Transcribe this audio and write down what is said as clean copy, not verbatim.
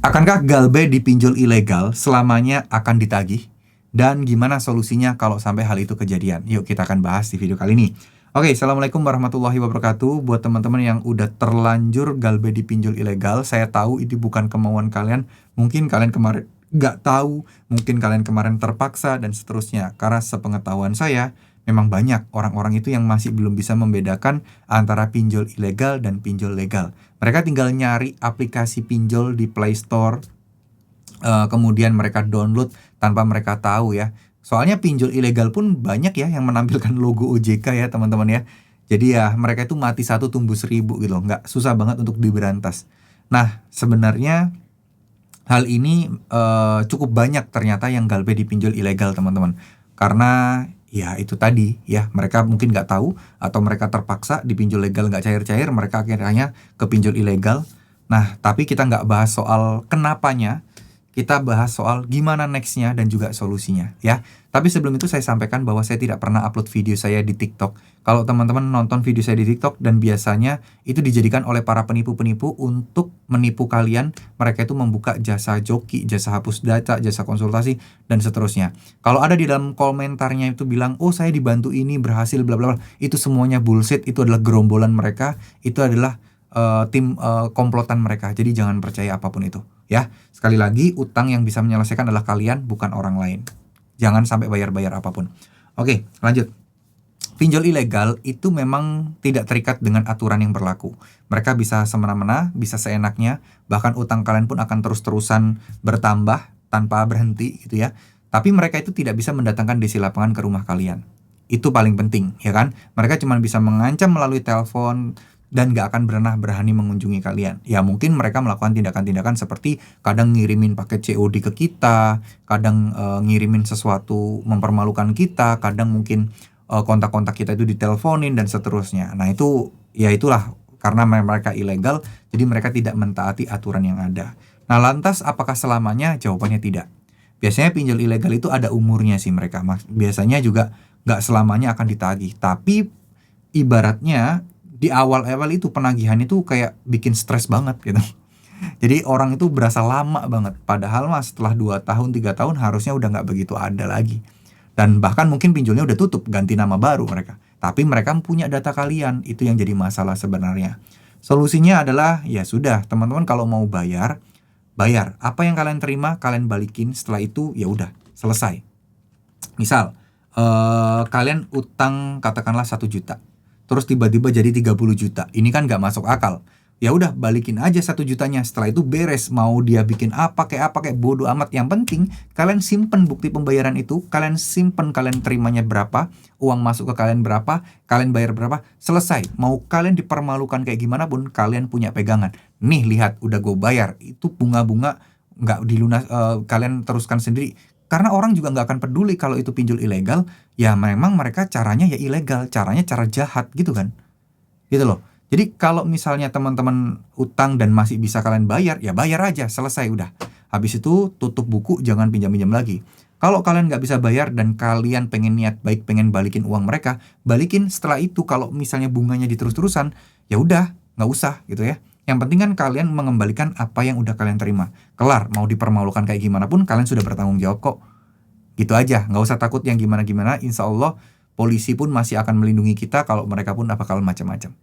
Akankah Galbe dipinjol ilegal selamanya akan ditagih? Dan gimana solusinya kalau sampai hal itu kejadian? Yuk kita akan bahas di video kali ini. Oke, Assalamualaikum warahmatullahi wabarakatuh. Buat teman-teman yang udah terlanjur Galbe dipinjol ilegal, saya tahu itu bukan kemauan kalian. Mungkin kalian kemarin nggak tahu, mungkin kalian kemarin terpaksa, dan seterusnya. Karena sepengetahuan saya, memang banyak orang-orang itu yang masih belum bisa membedakan antara pinjol ilegal dan pinjol legal. Mereka tinggal nyari aplikasi pinjol di Play Store, kemudian mereka download tanpa mereka tahu ya. Soalnya pinjol ilegal pun banyak ya yang menampilkan logo OJK ya teman-teman ya. Jadi ya mereka itu mati satu tumbuh seribu gitu loh. Nggak susah banget untuk diberantas. Nah sebenarnya hal ini cukup banyak ternyata yang Galbe dipinjol ilegal teman-teman. Karena ya itu tadi ya mereka mungkin nggak tahu atau mereka terpaksa dipinjol legal nggak cair-cair, mereka akhirnya kepinjol ilegal. Nah tapi kita nggak bahas soal kenapanya, kita bahas soal gimana nextnya dan juga solusinya ya. Tapi sebelum itu saya sampaikan bahwa saya tidak pernah upload video saya di TikTok. Kalau teman-teman nonton video saya di TikTok dan biasanya itu dijadikan oleh para penipu-penipu untuk menipu kalian. Mereka itu membuka jasa joki, jasa hapus data, jasa konsultasi, dan seterusnya. Kalau ada di dalam komentarnya itu bilang, oh saya dibantu ini berhasil bla bla bla, itu semuanya bullshit. Itu adalah gerombolan mereka, itu adalah tim komplotan mereka. Jadi jangan percaya apapun itu ya. Sekali lagi, utang yang bisa menyelesaikan adalah kalian, bukan orang lain. Jangan sampai bayar-bayar apapun. Oke, lanjut. Pinjol ilegal itu memang tidak terikat dengan aturan yang berlaku. Mereka bisa semena-mena, bisa seenaknya, bahkan utang kalian pun akan terus-terusan bertambah tanpa berhenti gitu ya. Tapi mereka itu tidak bisa mendatangkan desi lapangan ke rumah kalian. Itu paling penting, ya kan? Mereka cuma bisa mengancam melalui telepon dan gak akan pernah berani mengunjungi kalian. Ya mungkin mereka melakukan tindakan-tindakan seperti kadang ngirimin paket COD ke kita, kadang ngirimin sesuatu mempermalukan kita, kadang mungkin kontak-kontak kita itu diteleponin dan seterusnya. Nah itu ya itulah karena mereka ilegal, jadi mereka tidak mentaati aturan yang ada. Nah lantas apakah selamanya? Jawabannya tidak. Biasanya pinjol ilegal itu ada umurnya sih mereka. Biasanya juga gak selamanya akan ditagih. Tapi ibaratnya di awal-awal itu penagihan itu kayak bikin stres banget gitu. Jadi orang itu berasa lama banget. Padahal mas setelah 2 tahun, 3 tahun harusnya udah nggak begitu ada lagi. Dan bahkan mungkin pinjolnya udah tutup, ganti nama baru mereka. Tapi mereka punya data kalian, itu yang jadi masalah sebenarnya. Solusinya adalah, ya sudah teman-teman kalau mau bayar. Apa yang kalian terima, kalian balikin. Setelah itu ya udah, selesai. Misal, kalian utang katakanlah 1 juta. Terus tiba-tiba jadi 30 juta. Ini kan gak masuk akal. Ya udah balikin aja 1 jutanya. Setelah itu beres. Mau dia bikin apa kayak bodo amat. Yang penting kalian simpen bukti pembayaran itu. Kalian simpen kalian terimanya berapa. Uang masuk ke kalian berapa. Kalian bayar berapa. Selesai. Mau kalian dipermalukan kayak gimana pun. Kalian punya pegangan. Nih lihat udah gue bayar. Itu bunga-bunga gak dilunas. Kalian teruskan sendiri. Karena orang juga nggak akan peduli kalau itu pinjol ilegal, ya memang mereka caranya ya ilegal, caranya cara jahat gitu kan, gitu loh. Jadi kalau misalnya teman-teman utang dan masih bisa kalian bayar, ya bayar aja, selesai udah. Habis itu tutup buku, jangan pinjam-pinjam lagi. Kalau kalian nggak bisa bayar dan kalian pengen niat baik, pengen balikin uang mereka, balikin setelah itu. Kalau misalnya bunganya diterus-terusan, ya udah, nggak usah gitu ya. Yang penting kan kalian mengembalikan apa yang udah kalian terima. Kelar, mau dipermalukan kayak gimana pun kalian sudah bertanggung jawab kok. Gitu aja, nggak usah takut yang gimana-gimana. Insya Allah polisi pun masih akan melindungi kita kalau mereka pun bakal macam-macam.